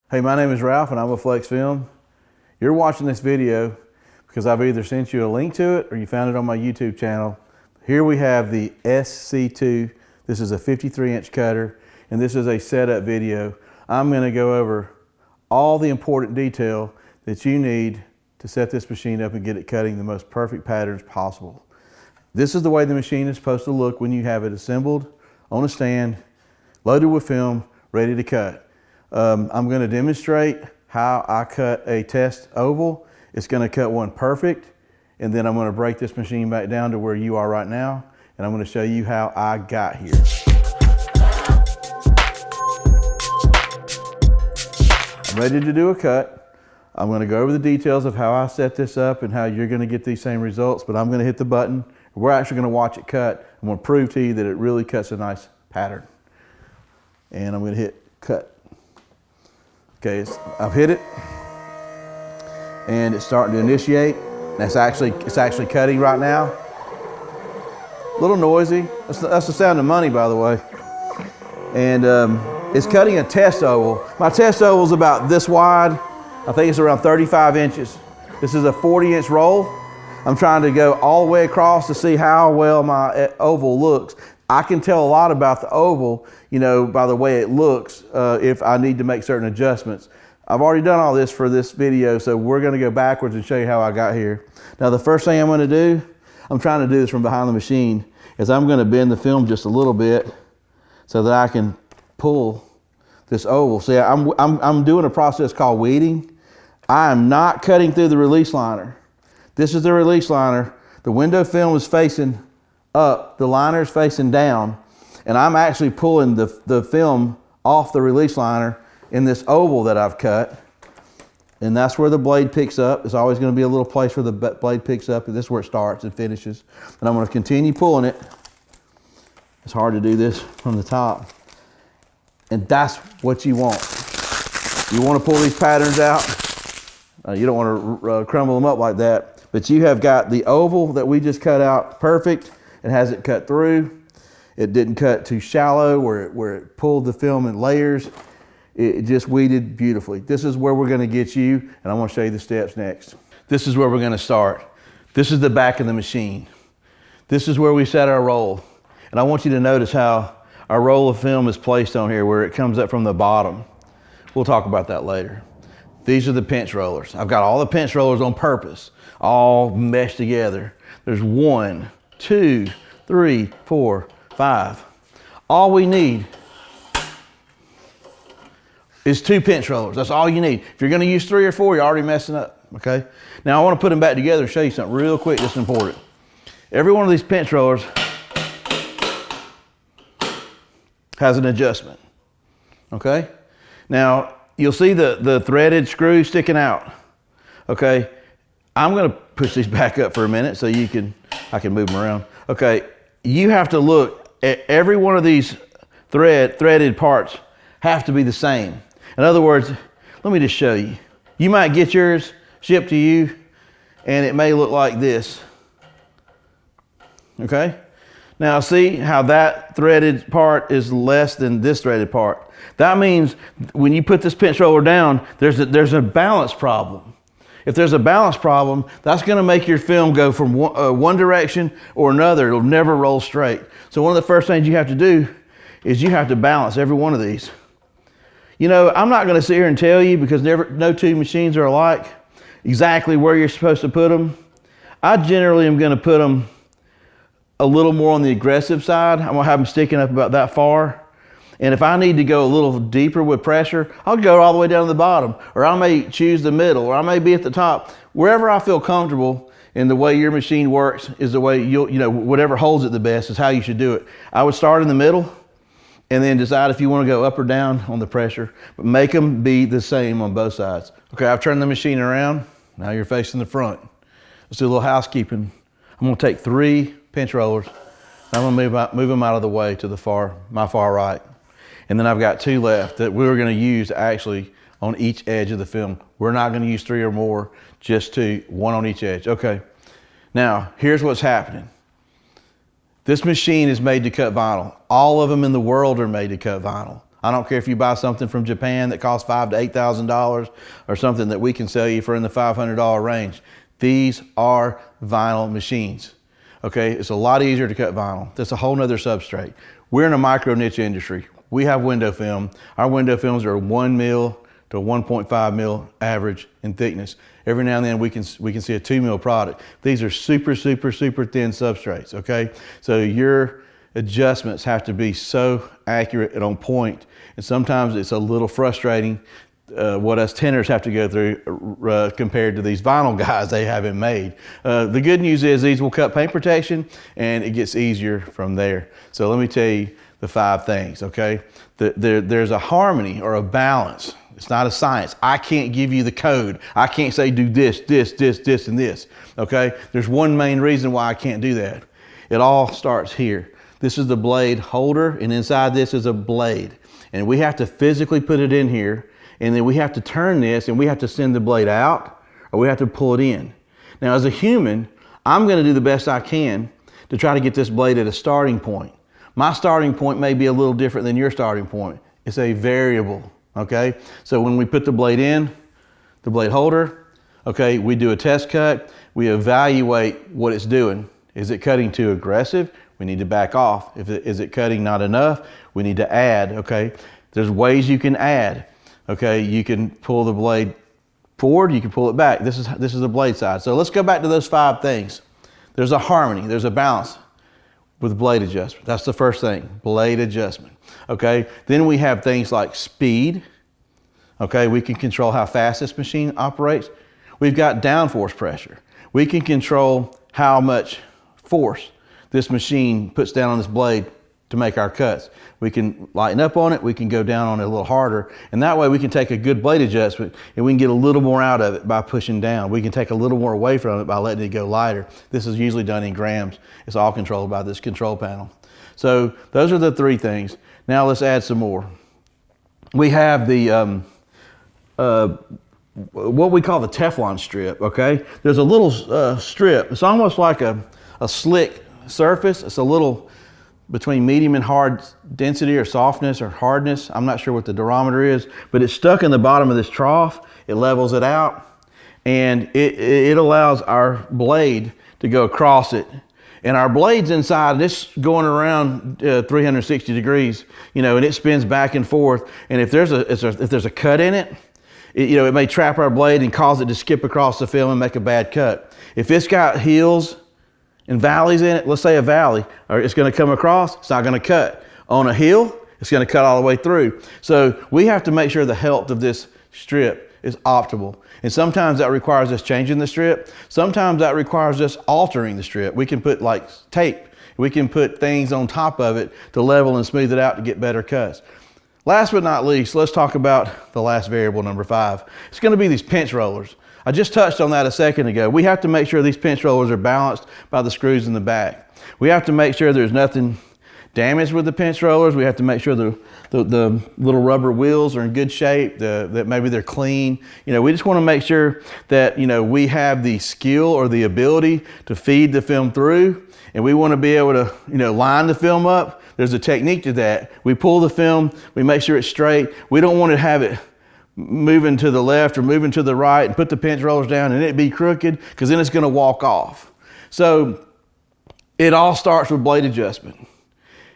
Hey, my name is Ralph and I'm with Flexfilm. You're watching this video because I've either sent you a link to it or you found it on my YouTube channel. Here we have the SC2. This is a 53-inch cutter and this is a setup video. I'm going to go over all the important detail that you need to set this machine up and get it cutting the most perfect patterns possible. This is the way the machine is supposed to look when you have it assembled on a stand, loaded with film, ready to cut. I'm going to demonstrate how I cut a test oval. It's going to cut one perfect, and then I'm going to break this machine back down to where you are right now, and I'm going to show you how I got here. I'm ready to do a cut. I'm going to go over the details of how I set this up and how you're going to get these same results, but I'm going to hit the button. We're actually going to watch it cut. I'm going to prove to you that it really cuts a nice pattern. And I'm going to hit cut. Okay, I've hit it, and it's starting to initiate. It's actually cutting right now. A little noisy. That's the sound of money, by the way. And it's cutting a test oval. My test oval is about this wide. I think it's around 35 inches. This is a 40-inch roll. I'm trying to go all the way across to see how well my oval looks. I can tell a lot about the oval, you know, by the way it looks, if I need to make certain adjustments. I've already done all this for this video, so we're going to go backwards and show you how I got here. Now, the first thing I'm going to do, I'm trying to do this from behind the machine, is I'm going to bend the film just a little bit so that I can pull this oval. See, I'm doing a process called weeding. I am not cutting through the release liner. This is the release liner. The window film is facing up, the liner is facing down, and I'm actually pulling the film off the release liner in this oval that I've cut, and that's where the blade picks up. There's always going to be a little place where the blade picks up, and this is where it starts and finishes. And I'm going to continue pulling it. It's hard to do this from the top, and that's what you want. You want to pull these patterns out. You don't want to crumble them up like that, but you have got the oval that we just cut out perfect. It hasn't cut through. It didn't cut too shallow where it pulled the film in layers. It just weeded beautifully. This is where we're going to get you, and I'm going to show you the steps next. This is where we're going to start. This is the back of the machine. This is where we set our roll. And I want you to notice how our roll of film is placed on here, where it comes up from the bottom. We'll talk about that later. These are the pinch rollers. I've got all the pinch rollers on purpose, all meshed together. There's 1, 2, 3, 4, 5. All we need is 2 pinch rollers. That's all you need. If you're going to use 3 or 4, you're already messing up, okay? Now I want to put them back together and show you something real quick that's important. Every one of these pinch rollers has an adjustment, okay? Now you'll see the threaded screw sticking out, okay? I'm going to push these back up for a minute so I can move them around. Okay, you have to look at every one of these threaded parts have to be the same. In other words, let me just show you. You might get yours shipped to you and it may look like this. Okay? Now see how that threaded part is less than this threaded part. That means when you put this pinch roller down, there's a balance problem. If there's a balance problem, that's going to make your film go from one direction or another. It'll never roll straight. So one of the first things you have to do is you have to balance every one of these. You know, I'm not going to sit here and tell you, because no two machines are alike, exactly where you're supposed to put them. I generally am going to put them a little more on the aggressive side. I'm going to have them sticking up about that far. And if I need to go a little deeper with pressure, I'll go all the way down to the bottom, or I may choose the middle, or I may be at the top. Wherever I feel comfortable in the way your machine works is the way whatever holds it the best is how you should do it. I would start in the middle and then decide if you want to go up or down on the pressure, but make them be the same on both sides. Okay, I've turned the machine around. Now you're facing the front. Let's do a little housekeeping. I'm going to take 3 pinch rollers. I'm going to move them out of the way to my far right. And then I've got 2 left that we're going to use actually on each edge of the film. We're not going to use 3 or more, just 2, 1 on each edge. Okay, now here's what's happening. This machine is made to cut vinyl. All of them in the world are made to cut vinyl. I don't care if you buy something from Japan that costs $5,000 to $8,000 or something that we can sell you for in the $500 range. These are vinyl machines. Okay, it's a lot easier to cut vinyl. That's a whole nother substrate. We're in a micro niche industry. We have window film. Our window films are 1 mil to 1.5 mil average in thickness. Every now and then we can see a 2 mil product. These are super, super, super thin substrates, okay? So your adjustments have to be so accurate and on point. And sometimes it's a little frustrating what us tinners have to go through compared to these vinyl guys they haven't made. The good news is these will cut paint protection and it gets easier from there. So let me tell you the 5 things, okay? There's a harmony or a balance. It's not a science. I can't give you the code. I can't say do this, this, this, this, and this, okay? There's one main reason why I can't do that. It all starts here. This is the blade holder, and inside this is a blade. And we have to physically put it in here, and then we have to turn this, and we have to send the blade out, or we have to pull it in. Now, as a human, I'm gonna do the best I can to try to get this blade at a starting point. My starting point may be a little different than your starting point. It's a variable. Okay, so when we put the blade in, the blade holder, okay, we do a test cut, we evaluate what it's doing. Is it cutting too aggressive? We need to back off. Is it cutting not enough? We need to add, okay? There's ways you can add, okay? You can pull the blade forward, you can pull it back. This is the blade side. So let's go back to those 5 things. There's a harmony, there's a balance with blade adjustment. That's the first thing, blade adjustment. Okay, then we have things like speed. Okay, we can control how fast this machine operates. We've got downforce pressure. We can control how much force this machine puts down on this blade to make our cuts. We can lighten up on it, we can go down on it a little harder, and that way we can take a good blade adjustment and we can get a little more out of it by pushing down. We can take a little more away from it by letting it go lighter. This is usually done in grams. It's all controlled by this control panel. So those are the 3 things. Now let's add some more. We have the, what we call the Teflon strip, okay? There's a little strip. It's almost like a slick surface. It's a little between medium and hard density or softness or hardness. I'm not sure what the durometer is, but it's stuck in the bottom of this trough. It levels it out, and it allows our blade to go across it. And our blade's inside, this going around 360 degrees, you know, and it spins back and forth. And if there's a cut in it, it may trap our blade and cause it to skip across the film and make a bad cut. If it's got hills and valleys in it, let's say a valley, or it's going to come across, it's not going to cut. On a hill, it's going to cut all the way through. So we have to make sure the health of this strip is optimal. And sometimes that requires us changing the strip. Sometimes that requires us altering the strip. We can put like tape. We can put things on top of it to level and smooth it out to get better cuts. Last but not least, let's talk about the last variable, number 5. It's going to be these pinch rollers. I just touched on that a second ago. We have to make sure these pinch rollers are balanced by the screws in the back. We have to make sure there's nothing damaged with the pinch rollers. We have to make sure the little rubber wheels are in good shape, that maybe they're clean. You know, we just want to make sure that, you know, we have the skill or the ability to feed the film through, and we want to be able to, you know, line the film up. There's a technique to that. We pull the film, we make sure it's straight. We don't want to have it moving to the left or moving to the right and put the pinch rollers down and it be crooked, because then it's going to walk off. So it all starts with blade adjustment.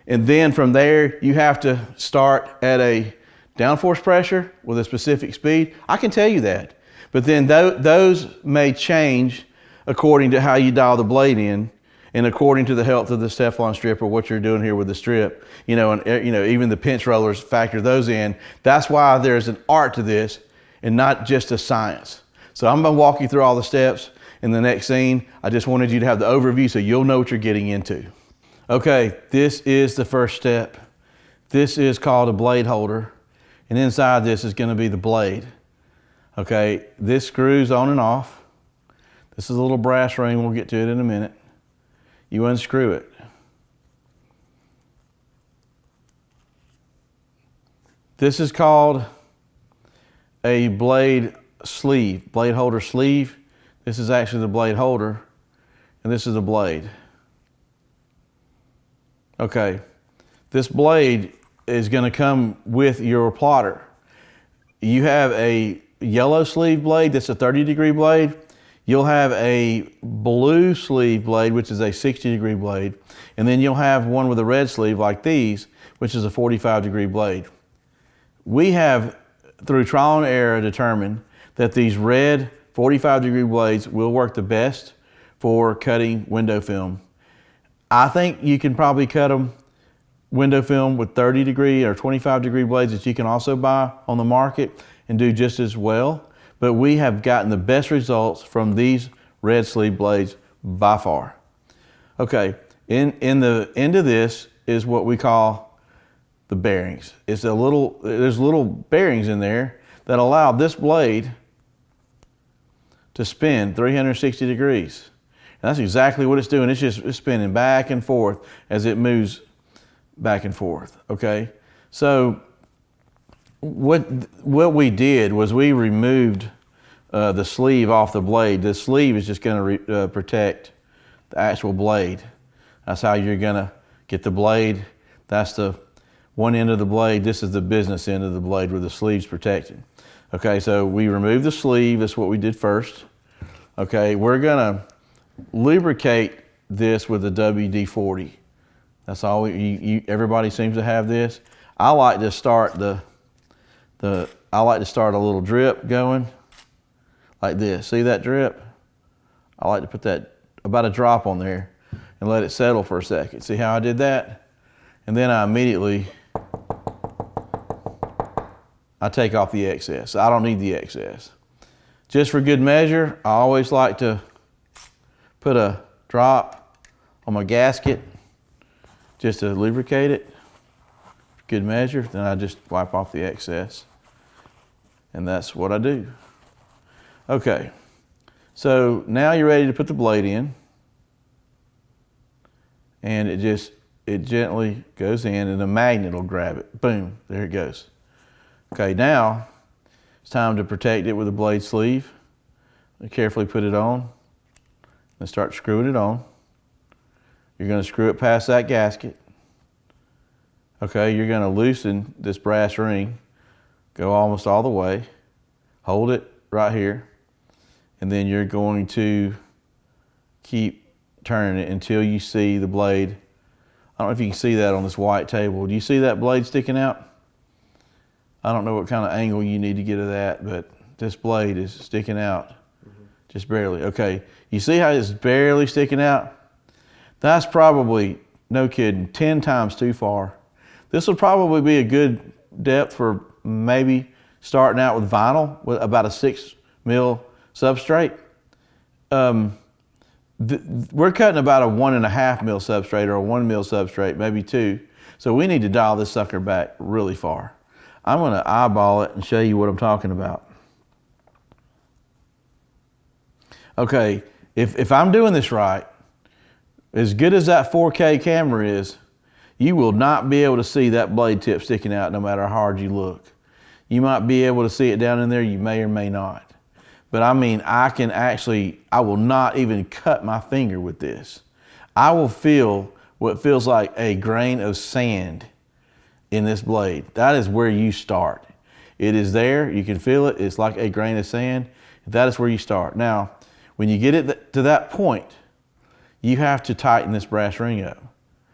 And then from there, you have to start at a downforce pressure with a specific speed. I can tell you that. But then those may change according to how you dial the blade in and according to the health of the Teflon strip or what you're doing here with the strip. You know, and you know, even the pinch rollers, factor those in. That's why there's an art to this and not just a science. So I'm going to walk you through all the steps in the next scene. I just wanted you to have the overview so you'll know what you're getting into. Okay, this is the first step. This is called a blade holder, and inside this is going to be the blade. Okay, this screws on and off. This is a little brass ring, we'll get to it in a minute. You unscrew it. This is called a blade sleeve, blade holder sleeve. This is actually the blade holder, and this is the blade. Okay, this blade is going to come with your plotter. You have a yellow sleeve blade that's a 30-degree blade. You'll have a blue sleeve blade, which is a 60-degree blade. And then you'll have one with a red sleeve like these, which is a 45-degree blade. We have, through trial and error, determined that these red 45-degree blades will work the best for cutting window film. I think you can probably cut them window film with 30-degree or 25-degree blades that you can also buy on the market and do just as well. But we have gotten the best results from these red sleeve blades by far. Okay, in the end of this is what we call the bearings. There's little bearings in there that allow this blade to spin 360 degrees. And that's exactly what it's doing. It's spinning back and forth as it moves back and forth, okay? So what we did was we removed the sleeve off the blade. The sleeve is just going to protect the actual blade. That's how you're going to get the blade. That's the one end of the blade. This is the business end of the blade where the sleeve's protected. Okay, so we removed the sleeve. That's what we did first. Okay, we're going to lubricate this with a WD-40. That's all. Everybody seems to have this. I like to start I like to start a little drip going like this. See that drip? I like to put that about a drop on there and let it settle for a second. See how I did that? And then I immediately take off the excess. I don't need the excess. Just for good measure, I always like to put a drop on my gasket just to lubricate it. Good measure. Then I just wipe off the excess. And that's what I do. Okay, so now you're ready to put the blade in. And it gently goes in and the magnet will grab it. Boom, there it goes. Okay, now it's time to protect it with a blade sleeve. Carefully put it on and start screwing it on. You're going to screw it past that gasket. Okay, you're going to loosen this brass ring, go almost all the way, hold it right here, and then you're going to keep turning it until you see the blade. I don't know if you can see that on this white table. Do you see that blade sticking out? I don't know what kind of angle you need to get of that, but this blade is sticking out just barely. Okay, you see how it's barely sticking out? That's probably, no kidding, 10 times too far. This will probably be a good depth for maybe starting out with vinyl with about a 6 mil substrate. We're cutting about a 1.5 mil substrate or a 1 mil substrate, maybe 2. So we need to dial this sucker back really far. I'm going to eyeball it and show you what I'm talking about. Okay, if I'm doing this right, as good as that 4K camera is, you will not be able to see that blade tip sticking out no matter how hard you look. You might be able to see it down in there, you may or may not. But I mean, I will not even cut my finger with this. I will feel what feels like a grain of sand in this blade. That is where you start. It is there, you can feel it, it's like a grain of sand. That is where you start. Now, when you get it to that point, you have to tighten this brass ring up.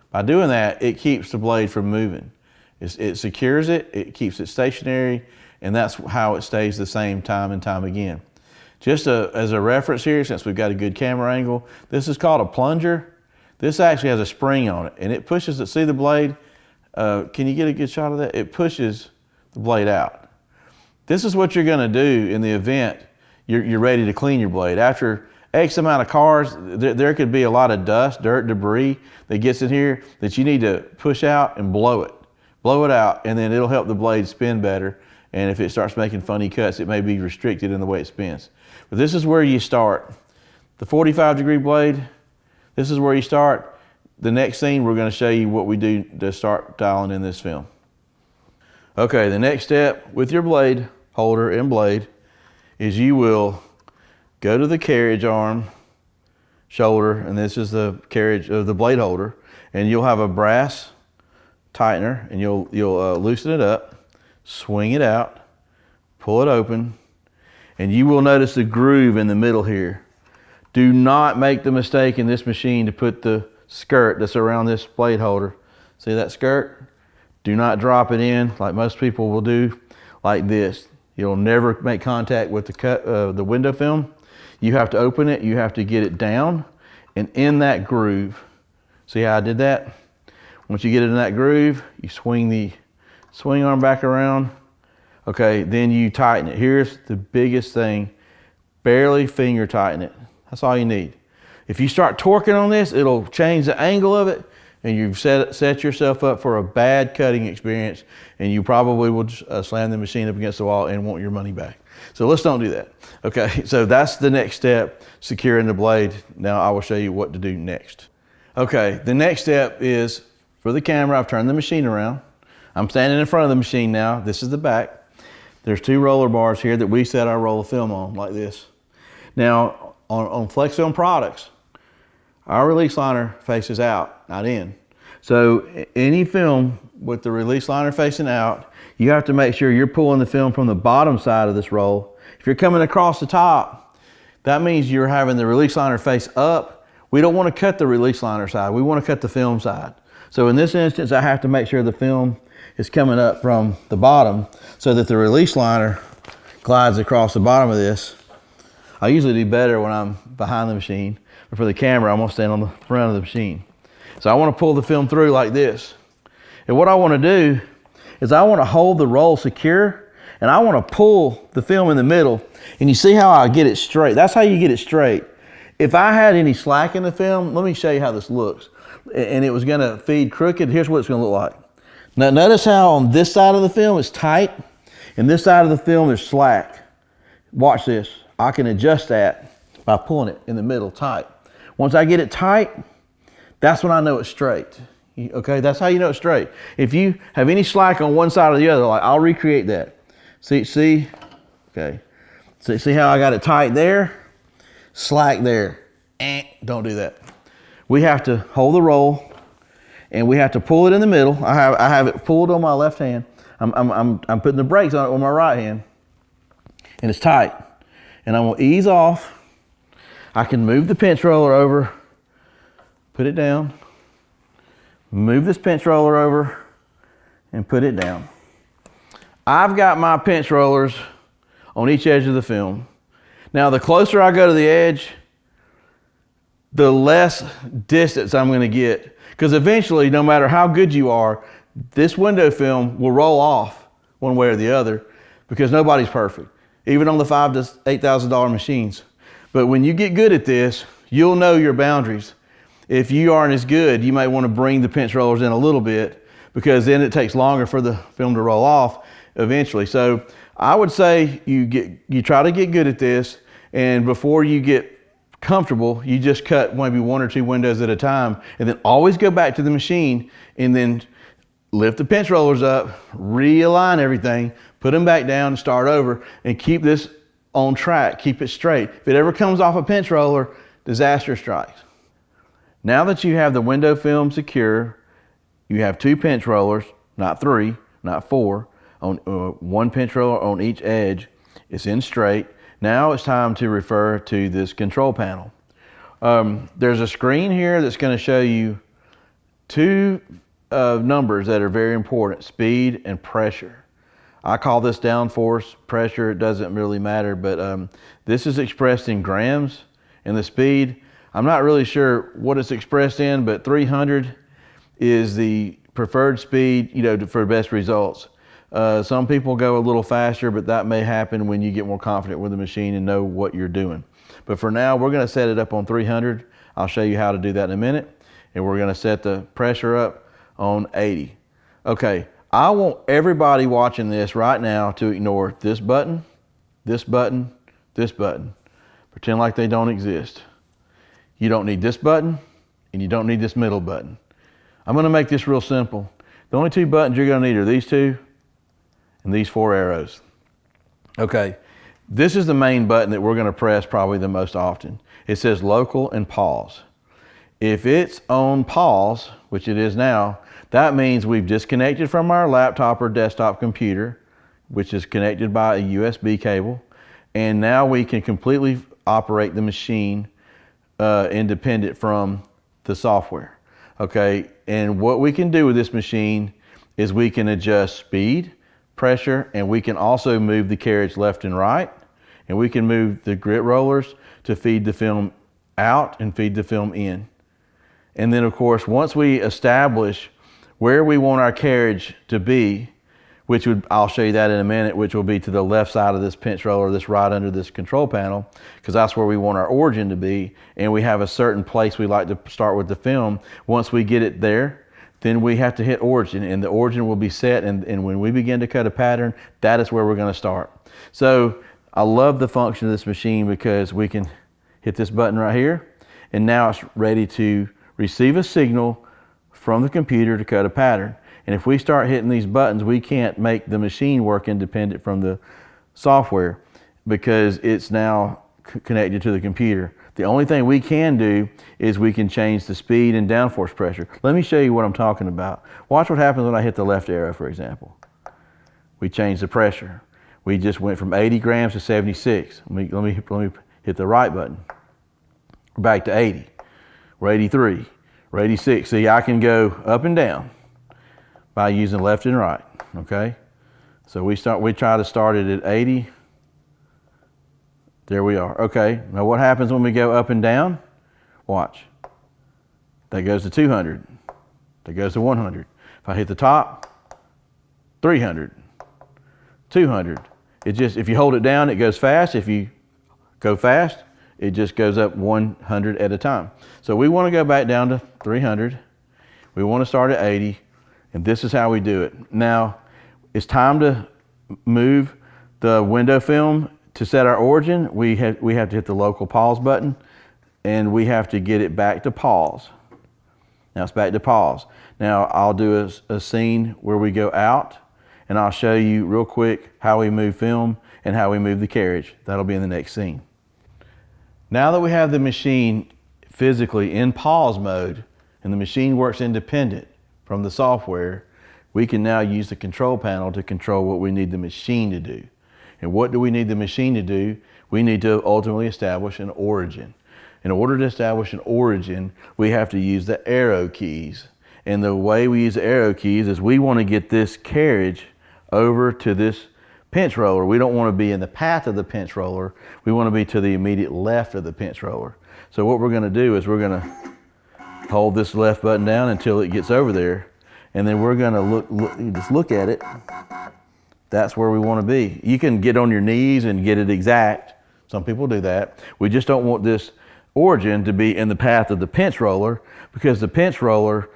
By doing that, it keeps the blade from moving. It secures it, it keeps it stationary, and that's how it stays the same time and time again. Just as a reference here, since we've got a good camera angle, this is called a plunger. This actually has a spring on it, and it pushes it. See the blade? Can you get a good shot of that? It pushes the blade out. This is what you're going to do in the event you're ready to clean your blade. After X amount of cars, there could be a lot of dust, dirt, debris that gets in here that you need to push out and blow it. Blow it out, and then it'll help the blade spin better. And if it starts making funny cuts, it may be restricted in the way it spins. But this is where you start. The 45-degree blade, this is where you start. The next scene, we're going to show you what we do to start dialing in this film. Okay, the next step with your blade holder and blade is you will go to the carriage arm shoulder, and this is the carriage of the blade holder, and you'll have a brass tightener, and you'll loosen it up, swing it out, pull it open, and you will notice the groove in the middle here. Do not make the mistake in this machine to put the skirt that's around this blade holder. See that skirt? Do not drop it in like most people will do, like this. You'll never make contact with the window film. You have to open it, you have to get it down and in that groove. See how I did that? Once you get it in that groove, you swing the swing arm back around. Okay, then you tighten it. Here's the biggest thing. Barely finger tighten it. That's all you need. If you start torquing on this, it'll change the angle of it, and you've set yourself up for a bad cutting experience, and you probably will slam the machine up against the wall and want your money back. So let's don't do that. Okay, so that's the next step, securing the blade. Now I will show you what to do next. Okay, the next step is for the camera. I've turned the machine around. I'm standing in front of the machine now. This is the back. There's 2 roller bars here that we set our roll of film on, like this. Now, on Flexfilm products, our release liner faces out, not in. So any film with the release liner facing out, you have to make sure you're pulling the film from the bottom side of this roll. If you're coming across the top, that means you're having the release liner face up. We don't want to cut the release liner side. We want to cut the film side. So in this instance, I have to make sure the film is coming up from the bottom so that the release liner glides across the bottom of this. I usually do better when I'm behind the machine, but for the camera, I'm gonna stand on the front of the machine. So I wanna pull the film through like this. And what I wanna do is I wanna hold the roll secure, and I wanna pull the film in the middle, and you see how I get it straight. That's how you get it straight. If I had any slack in the film, let me show you how this looks. And it was gonna feed crooked, here's what it's gonna look like. Now notice how on this side of the film is tight and this side of the film is slack. Watch this. I can adjust that by pulling it in the middle tight. Once I get it tight, that's when I know it's straight. Okay, that's how you know it's straight. If you have any slack on one side or the other, like I'll recreate that. See, okay. See how I got it tight there? Slack there. Don't do that. We have to hold the roll, and we have to pull it in the middle. I have it pulled on my left hand. I'm putting the brakes on it with my right hand, and it's tight. And I'm gonna ease off. I can move the pinch roller over, put it down, move this pinch roller over, and put it down. I've got my pinch rollers on each edge of the film. Now, the closer I go to the edge, the less distance I'm gonna get. Because eventually, no matter how good you are, this window film will roll off one way or the other because nobody's perfect, even on the $5,000 to $8,000 machines. But when you get good at this, you'll know your boundaries. If you aren't as good, you may want to bring the pinch rollers in a little bit because then it takes longer for the film to roll off eventually. So I would say you try to get good at this, and before you get comfortable, you just cut maybe 1 or 2 windows at a time, and then always go back to the machine and then lift the pinch rollers up, realign everything, put them back down and start over, and keep this on track, keep it straight. If it ever comes off a pinch roller, disaster strikes. Now that you have the window film secure, you have 2 pinch rollers, not 3, not 4, on 1 pinch roller on each edge. It's in straight. Now it's time to refer to this control panel. There's a screen here that's going to show you 2 numbers that are very important: speed and pressure. I call this downforce. Pressure, it doesn't really matter, but this is expressed in grams, and the speed, I'm not really sure what it's expressed in, but 300 is the preferred speed, for best results. Some people go a little faster, but that may happen when you get more confident with the machine and know what you're doing. But for now, we're going to set it up on 300. I'll show you how to do that in a minute. And we're going to set the pressure up on 80. Okay, I want everybody watching this right now to ignore this button, this button, this button. Pretend like they don't exist. You don't need this button, and you don't need this middle button. I'm going to make this real simple. The only 2 buttons you're going to need are these 2 and these 4 arrows. Okay, this is the main button that we're going to press probably the most often. It says local and pause. If it's on pause, which it is now, that means we've disconnected from our laptop or desktop computer, which is connected by a USB cable, and now we can completely operate the machine independent from the software. Okay, and what we can do with this machine is we can adjust speed, pressure, and we can also move the carriage left and right, and we can move the grit rollers to feed the film out and feed the film in. And then of course, once we establish where we want our carriage to be, I'll show you that in a minute, which will be to the left side of this pinch roller, this right under this control panel, because that's where we want our origin to be. And we have a certain place we like to start with the film. Once we get it there, then we have to hit origin, and the origin will be set. And when we begin to cut a pattern, that is where we're going to start. So I love the function of this machine because we can hit this button right here, and now it's ready to receive a signal from the computer to cut a pattern. And if we start hitting these buttons, we can't make the machine work independent from the software because it's now connected to the computer. The only thing we can do is we can change the speed and downforce pressure. Let me show you what I'm talking about. Watch what happens when I hit the left arrow, for example. We changed the pressure. We just went from 80 grams to 76. Let me hit the right button. We're back to 80. We're 83. We're 86. See, I can go up and down by using left and right, okay? So we try to start it at 80. There we are, okay. Now what happens when we go up and down? Watch. That goes to 200. That goes to 100. If I hit the top, 300, 200. If you hold it down, it goes fast. If you go fast, it just goes up 100 at a time. So we want to go back down to 300. We want to start at 80, and this is how we do it. Now, it's time to move the window film to set our origin. We have to hit the local pause button, and we have to get it back to pause. Now it's back to pause. Now I'll do a scene where we go out, and I'll show you real quick how we move film and how we move the carriage. That'll be in the next scene. Now that we have the machine physically in pause mode and the machine works independent from the software, we can now use the control panel to control what we need the machine to do. And what do we need the machine to do? We need to ultimately establish an origin. In order to establish an origin, we have to use the arrow keys. And the way we use the arrow keys is we want to get this carriage over to this pinch roller. We don't want to be in the path of the pinch roller. We want to be to the immediate left of the pinch roller. So what we're going to do is we're going to hold this left button down until it gets over there. And then we're going to just look at it. That's where we want to be. You can get on your knees and get it exact. Some people do that. We just don't want this origin to be in the path of the pinch roller, because the pinch roller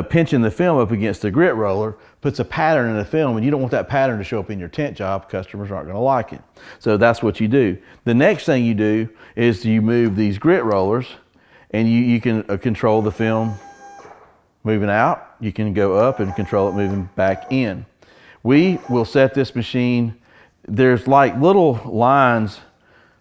pinching the film up against the grit roller puts a pattern in the film, and you don't want that pattern to show up in your tent job. Customers aren't going to like it. So that's what you do. The next thing you do is you move these grit rollers, and you can control the film moving out. You can go up and control it moving back in. We will set this machine, there's like little lines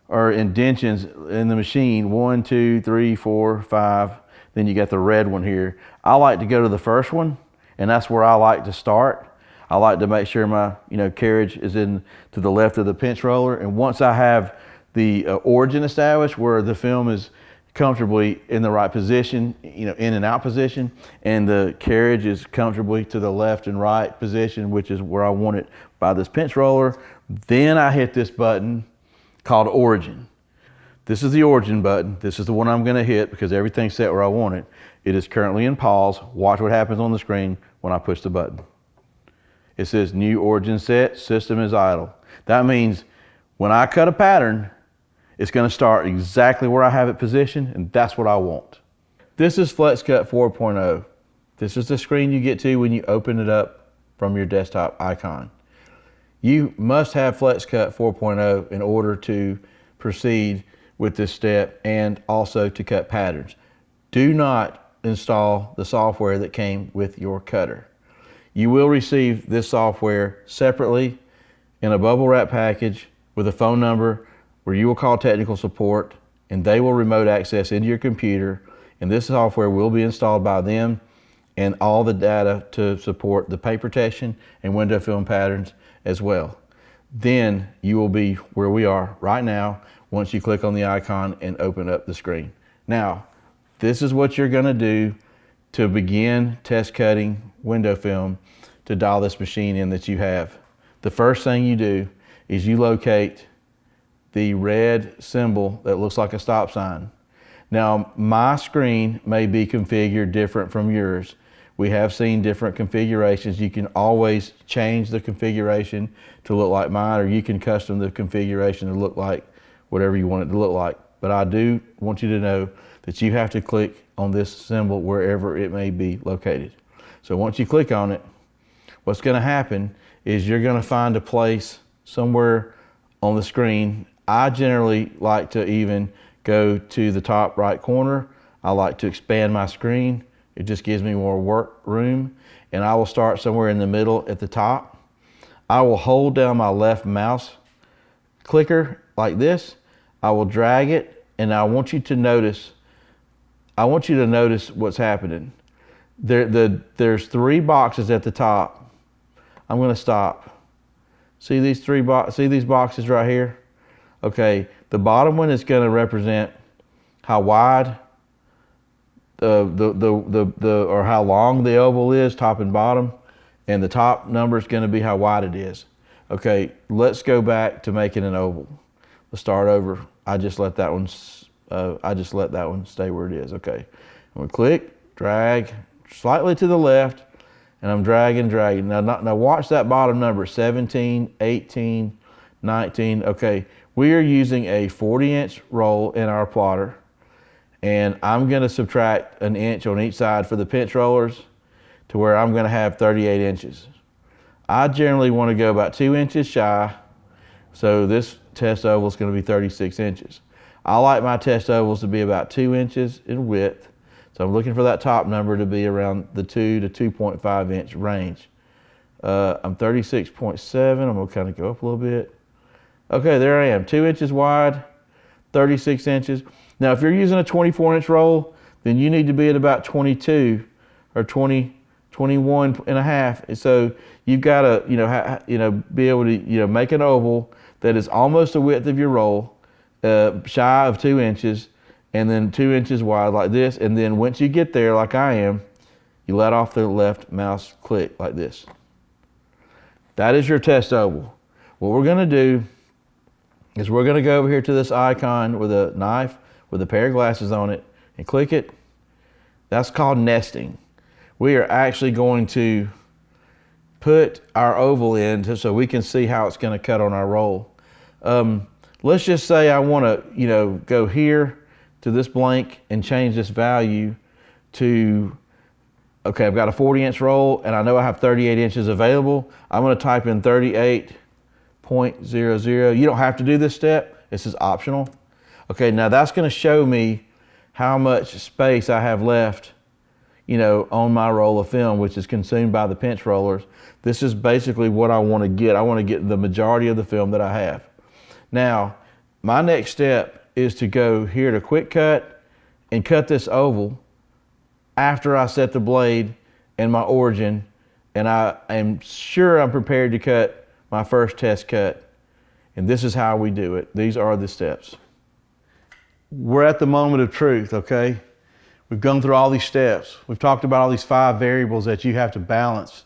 or indentions in the machine, 1, 2, 3, 4, 5. Then you got the red one here. I like to go to the first one, and that's where I like to start. I like to make sure my carriage is in to the left of the pinch roller. And once I have the origin established where the film is comfortably in the right position, in and out position, and the carriage is comfortably to the left and right position, which is where I want it by this pinch roller, then I hit this button called origin. This is the origin button. This is the one I'm going to hit because everything's set where I want it. It is currently in pause. Watch what happens on the screen when I push the button. It says new origin set, system is idle. That means when I cut a pattern, it's going to start exactly where I have it positioned, and that's what I want. This is FlexCut 4.0. This is the screen you get to when you open it up from your desktop icon. You must have FlexCut 4.0 in order to proceed with this step and also to cut patterns. Do not install the software that came with your cutter. You will receive this software separately in a bubble wrap package with a phone number where you will call technical support, and they will remote access into your computer and this software will be installed by them, and all the data to support the paint protection and window film patterns as well. Then you will be where we are right now once you click on the icon and open up the screen. Now, this is what you're gonna do to begin test cutting window film to dial this machine in that you have. The first thing you do is you locate the red symbol that looks like a stop sign. Now, my screen may be configured different from yours. We have seen different configurations. You can always change the configuration to look like mine, or you can custom the configuration to look like whatever you want it to look like. But I do want you to know that you have to click on this symbol wherever it may be located. So once you click on it, what's gonna happen is you're gonna find a place somewhere on the screen. I generally like to even go to the top right corner. I like to expand my screen. It just gives me more work room, and I will start somewhere in the middle at the top. I will hold down my left mouse clicker like this. I will drag it, and I want you to notice what's happening. There's 3 boxes at the top. I'm gonna stop. See these boxes right here? Okay, the bottom one is gonna represent how wide or how long the oval is, top and bottom, and the top number is going to be how wide it is. Okay, let's go back to making an oval. Let's start over. I just let that one stay where it is. Okay, I'm going to click, drag slightly to the left, and I'm dragging. Now watch that bottom number, 17, 18, 19. Okay, we are using a 40-inch roll in our plotter, and I'm gonna subtract an inch on each side for the pinch rollers to where I'm gonna have 38 inches. I generally wanna go about 2 inches shy, so this test oval is gonna be 36 inches. I like my test ovals to be about 2 inches in width, so I'm looking for that top number to be around the 2 to 2.5 inch range. I'm 36.7, I'm gonna kinda go up a little bit. Okay, there I am, 2 inches wide, 36 inches. Now, if you're using a 24-inch roll, then you need to be at about 22 or 20, 21 and a half. So you've got to, be able to, make an oval that is almost the width of your roll, shy of 2 inches, and then 2 inches wide like this. And then once you get there, like I am, you let off the left mouse click like this. That is your test oval. What we're going to do is we're going to go over here to this icon with a knife with a pair of glasses on it and click it. That's called nesting. We are actually going to put our oval in so we can see how it's going to cut on our roll. Let's just say I want to, go here to this blank and change this value to, okay, I've got a 40-inch roll and I know I have 38 inches available. I'm going to type in 38.00. You don't have to do this step. This is optional. Okay, now that's going to show me how much space I have left, on my roll of film, which is consumed by the pinch rollers. This is basically what I want to get. I want to get the majority of the film that I have. Now, my next step is to go here to quick cut and cut this oval after I set the blade and my origin, and I am sure I'm prepared to cut my first test cut. And this is how we do it. These are the steps. We're at the moment of truth, okay? We've gone through all these steps. We've talked about all these 5 variables that you have to balance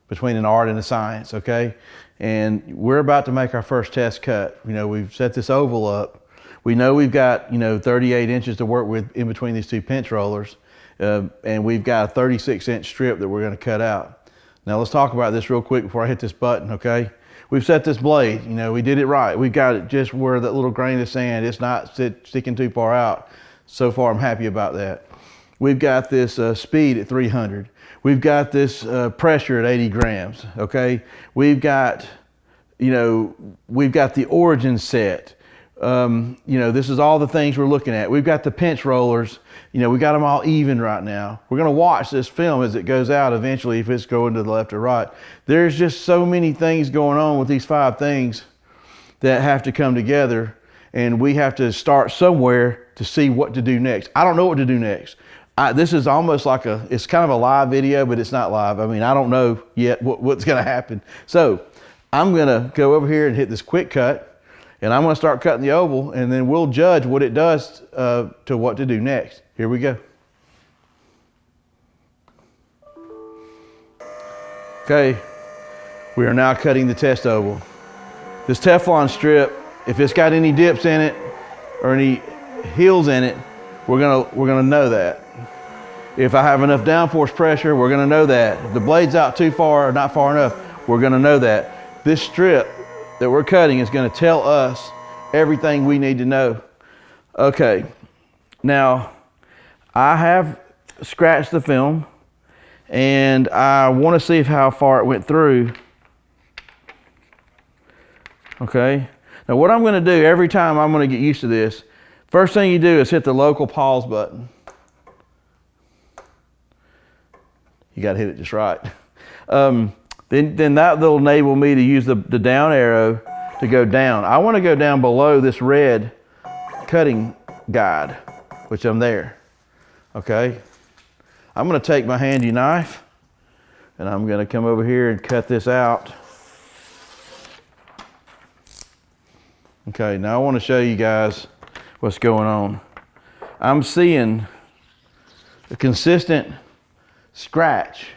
between an art and a science, okay? And we're about to make our first test cut. We've set this oval up. We know we've got, 38 inches to work with in between these 2 pinch rollers. And we've got a 36-inch strip that we're gonna cut out. Now let's talk about this real quick before I hit this button, okay? We've set this blade, we did it right. We've got it just where that little grain of sand, it's not sticking too far out. So far, I'm happy about that. We've got this speed at 300. We've got this pressure at 80 grams, okay? We've got the origin set. This is all the things we're looking at. We've got the pinch rollers. We got them all even right now. We're going to watch this film as it goes out eventually if it's going to the left or right. There's just so many things going on with these 5 things that have to come together. and we have to start somewhere to see what to do next. I don't know what to do next. This is almost like it's kind of a live video, but it's not live. I mean, I don't know yet what's going to happen. So I'm going to go over here and hit this quick cut, and I'm going to start cutting the oval, and then we'll judge what it does to what to do next. Here we go. Okay, we are now cutting the test oval. This Teflon strip, if it's got any dips in it or any heels in it, we're gonna know that. If I have enough downforce pressure, we're gonna know that. If the blade's out too far or not far enough, we're gonna know that. This strip that we're cutting is gonna tell us everything we need to know. Okay, now I have scratched the film and I wanna see how far it went through. Okay, now what I'm gonna do every time, I'm gonna get used to this. First thing you do is hit the local pause button. You gotta hit it just right. Then that will enable me to use the down arrow to go down. I wanna go down below this red cutting guide, which I'm there, okay? I'm gonna take my handy knife and I'm gonna come over here and cut this out. Okay, now I wanna show you guys what's going on. I'm seeing a consistent scratch,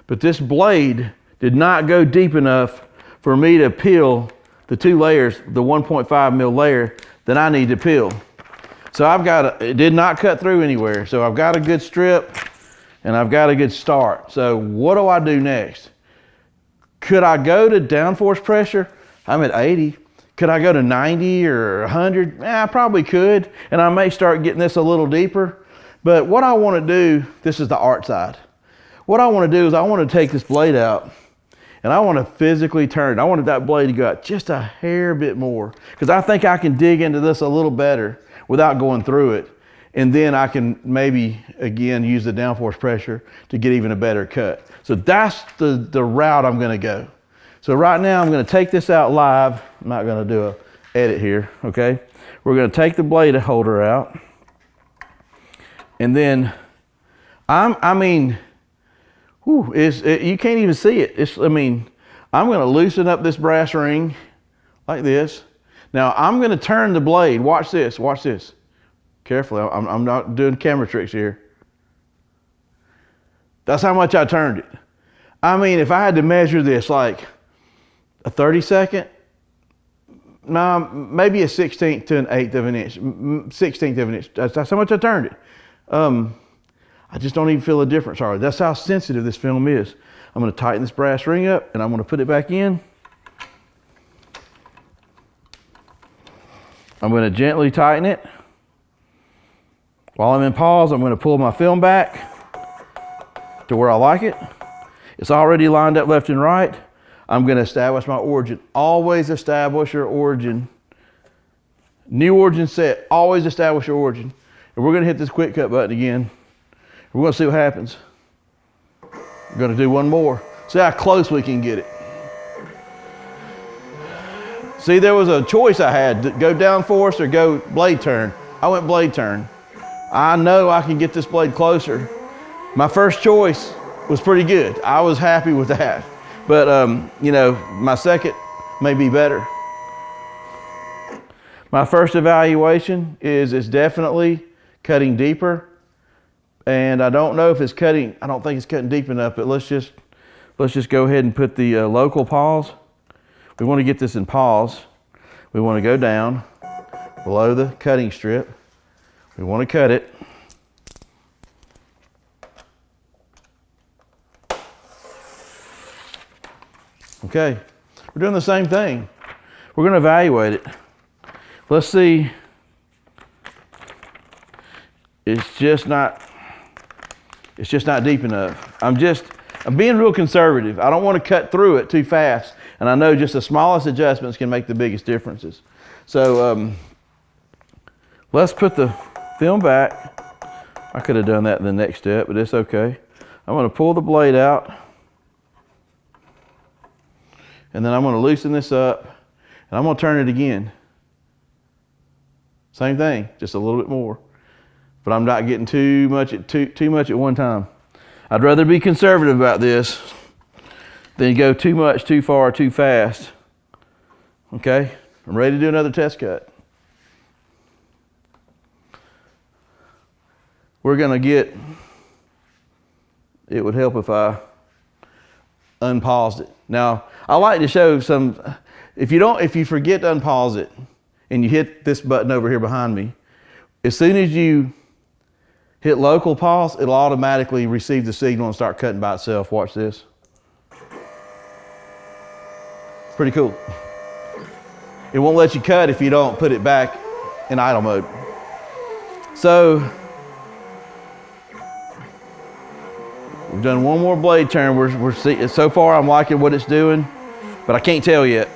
but this blade did not go deep enough for me to peel the 2 layers, the 1.5 mil layer that I need to peel. So it did not cut through anywhere. So I've got a good strip and I've got a good start. So what do I do next? Could I go to downforce pressure? I'm at 80. Could I go to 90 or 100? I probably could, and I may start getting this a little deeper. But what I want to do, this is the art side. What I want to do is I want to take this blade out, and I want to physically turn it. I wanted that blade to go out just a hair bit more, because I think I can dig into this a little better without going through it. And then I can maybe, again, use the downforce pressure to get even a better cut. So that's the route I'm going to go. So right now I'm going to take this out live. I'm not going to do an edit here, okay? We're going to take the blade holder out. And then, you can't even see it. I'm going to loosen up this brass ring like this. Now I'm going to turn the blade. Watch this, watch this. Carefully, I'm not doing camera tricks here. That's how much I turned it. If I had to measure this like a 32nd, no, maybe a 1/16 to an 1/8 of an inch, 1/16 of an inch. That's how much I turned it. I just don't even feel a difference hardly. That's how sensitive this film is. I'm going to tighten this brass ring up and I'm going to put it back in. I'm going to gently tighten it. While I'm in pause, I'm going to pull my film back to where I like it. It's already lined up left and right. I'm going to establish my origin. Always establish your origin. New origin set. Always establish your origin. And we're going to hit this quick cut button again. We're going to see what happens. We're going to do one more. See how close we can get it. See, there was a choice I had. To go downforce or go blade turn. I went blade turn. I know I can get this blade closer. My first choice was pretty good. I was happy with that. But, my second may be better. My first evaluation is it's definitely cutting deeper. And I don't know if it's cutting, I don't think it's cutting deep enough, but let's just go ahead and put the local pause. We want to get this in pause. We want to go down below the cutting strip. We want to cut it. Okay, we're doing the same thing. We're going to evaluate it. Let's see. It's just not deep enough. I'm being real conservative. I don't want to cut through it too fast. And I know just the smallest adjustments can make the biggest differences. So let's put the film back. I could have done that in the next step, but it's okay. I'm going to pull the blade out. And then I'm going to loosen this up. And I'm going to turn it again. Same thing, just a little bit more. But I'm not getting too much at one time. I'd rather be conservative about this than go too much, too far, too fast. Okay, I'm ready to do another test cut. We're gonna get, it would help if I unpaused it. Now, I like to show some, if you forget to unpause it and you hit this button over here behind me, as soon as you hit local pause, it'll automatically receive the signal and start cutting by itself. Watch this. Pretty cool. It won't let you cut if you don't put it back in idle mode. So, we've done one more blade turn. We're seeing, so far I'm liking what it's doing, but I can't tell yet.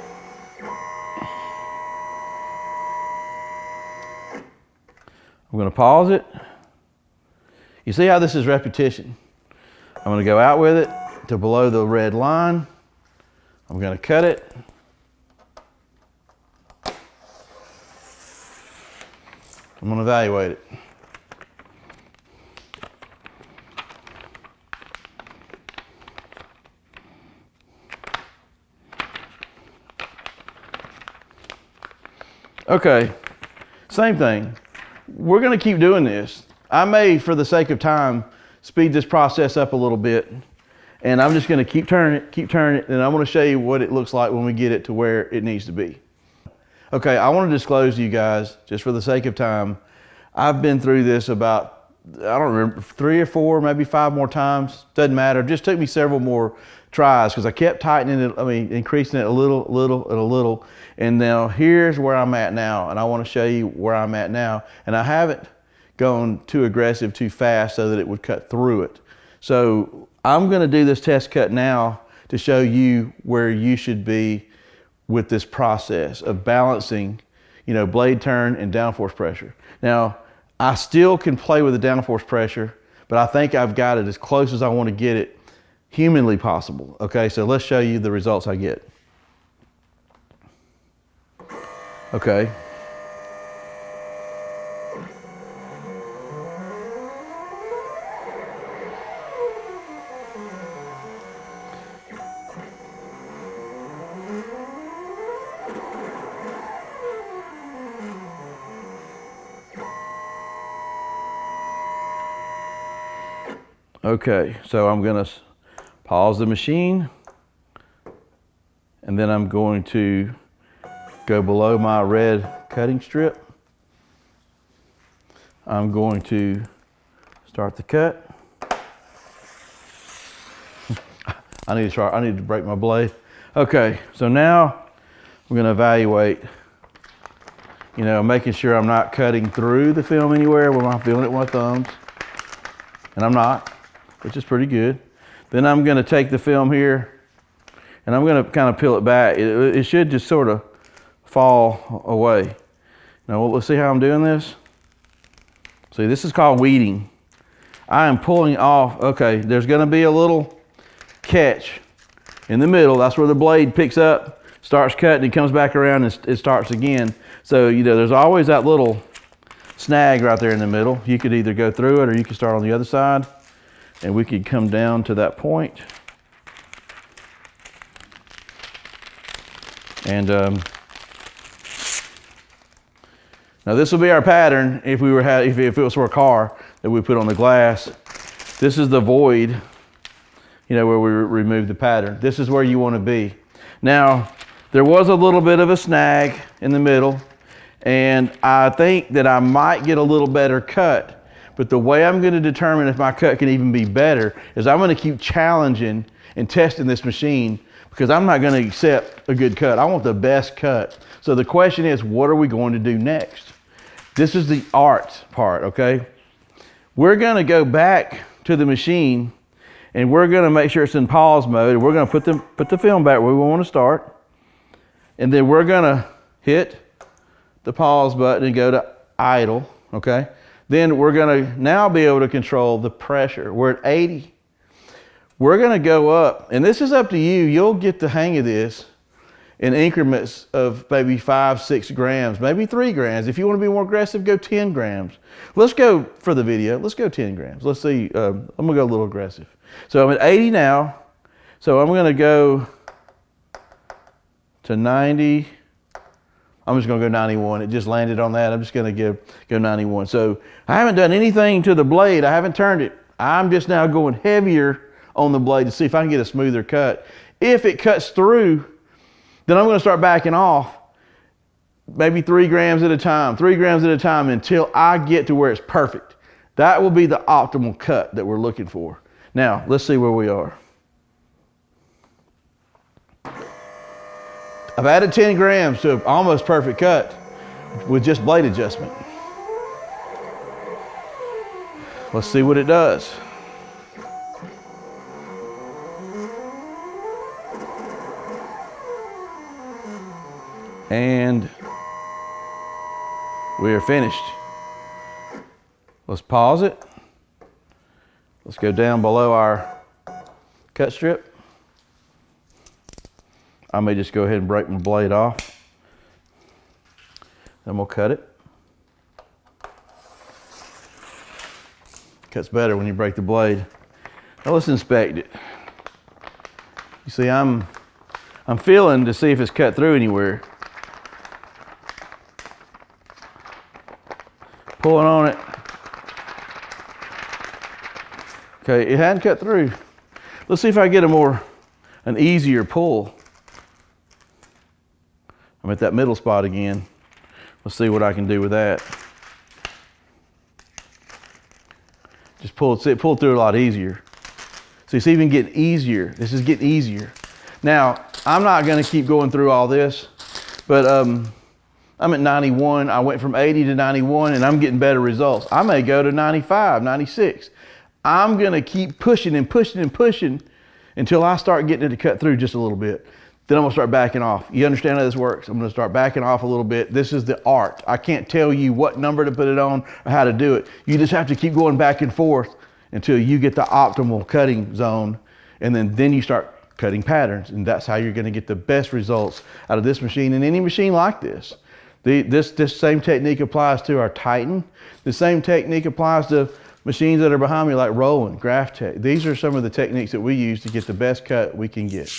I'm gonna pause it. You see how this is repetition? I'm gonna go out with it to below the red line. I'm gonna cut it. I'm gonna evaluate it. Okay, same thing. We're gonna keep doing this. I may, for the sake of time, speed this process up a little bit, and I'm just gonna keep turning it, and I'm gonna show you what it looks like when we get it to where it needs to be. Okay, I wanna disclose to you guys, just for the sake of time, I've been through this about, I don't remember, 3 or 4, maybe 5 more times, doesn't matter. It just took me several more tries because I kept tightening it, increasing it a little, and now here's where I'm at now, and I wanna show you where I'm at now, and I haven't gone too aggressive, too fast so that it would cut through it. So I'm gonna do this test cut now to show you where you should be with this process of balancing, blade turn and downforce pressure. Now, I still can play with the downforce pressure, but I think I've got it as close as I want to get it humanly possible. Okay, so let's show you the results I get. Okay. Okay, so I'm gonna pause the machine, and then I'm going to go below my red cutting strip. I'm going to start the cut. I need to break my blade. Okay, so now I'm gonna evaluate, making sure I'm not cutting through the film anywhere when I'm feeling it with my thumbs, and I'm not, which is pretty good. Then I'm gonna take the film here and I'm gonna kind of peel it back. It should just sort of fall away. Now let's see how I'm doing this. See, this is called weeding. I am pulling off, okay, there's gonna be a little catch in the middle. That's where the blade picks up, starts cutting, and comes back around and it starts again. So, there's always that little snag right there in the middle. You could either go through it or you could start on the other side. And we could come down to that point. And now this will be our pattern if it was for a car that we put on the glass. This is the void, where we remove the pattern. This is where you want to be. Now, there was a little bit of a snag in the middle, and I think that I might get a little better cut. But the way I'm gonna determine if my cut can even be better is I'm gonna keep challenging and testing this machine, because I'm not gonna accept a good cut. I want the best cut. So the question is, what are we going to do next? This is the art part, okay? We're gonna go back to the machine and we're gonna make sure it's in pause mode. We're gonna put the film back where we wanna start. And then we're gonna hit the pause button and go to idle, okay? Then we're gonna now be able to control the pressure. We're at 80. We're gonna go up, and this is up to you. You'll get the hang of this in increments of maybe 5, 6 grams, maybe 3 grams. If you want to be more aggressive, go 10 grams. Let's go, for the video, let's go 10 grams. Let's see, I'm gonna go a little aggressive. So I'm at 80 now. So I'm gonna go to 90. I'm just gonna go 91. It just landed on that. I'm just gonna go 91. So I haven't done anything to the blade. I haven't turned it. I'm just now going heavier on the blade to see if I can get a smoother cut. If it cuts through, then I'm gonna start backing off, maybe 3 grams at a time, 3 grams at a time until I get to where it's perfect. That will be the optimal cut that we're looking for. Now, let's see where we are. I've added 10 grams to an almost perfect cut with just blade adjustment. Let's see what it does. And we are finished. Let's pause it. Let's go down below our cut strip. I may just go ahead and break my blade off. Then we'll cut it. Cuts better when you break the blade. Now let's inspect it. You see, I'm feeling to see if it's cut through anywhere. Pulling on it. Okay, it hadn't cut through. Let's see if I get an easier pull. I'm at that middle spot again. Let's see what I can do with that. Just pull it through a lot easier. So it's even getting easier. This is getting easier. Now, I'm not gonna keep going through all this, but I'm at 91. I went from 80 to 91 and I'm getting better results. I may go to 95, 96. I'm gonna keep pushing and pushing and pushing until I start getting it to cut through just a little bit. Then I'm gonna start backing off. You understand how this works? I'm gonna start backing off a little bit. This is the art. I can't tell you what number to put it on or how to do it. You just have to keep going back and forth until you get the optimal cutting zone, and then you start cutting patterns, and that's how you're gonna get the best results out of this machine and any machine like this. This same technique applies to our Titan. The same technique applies to machines that are behind me like Roland, Graph Tech. These are some of the techniques that we use to get the best cut we can get.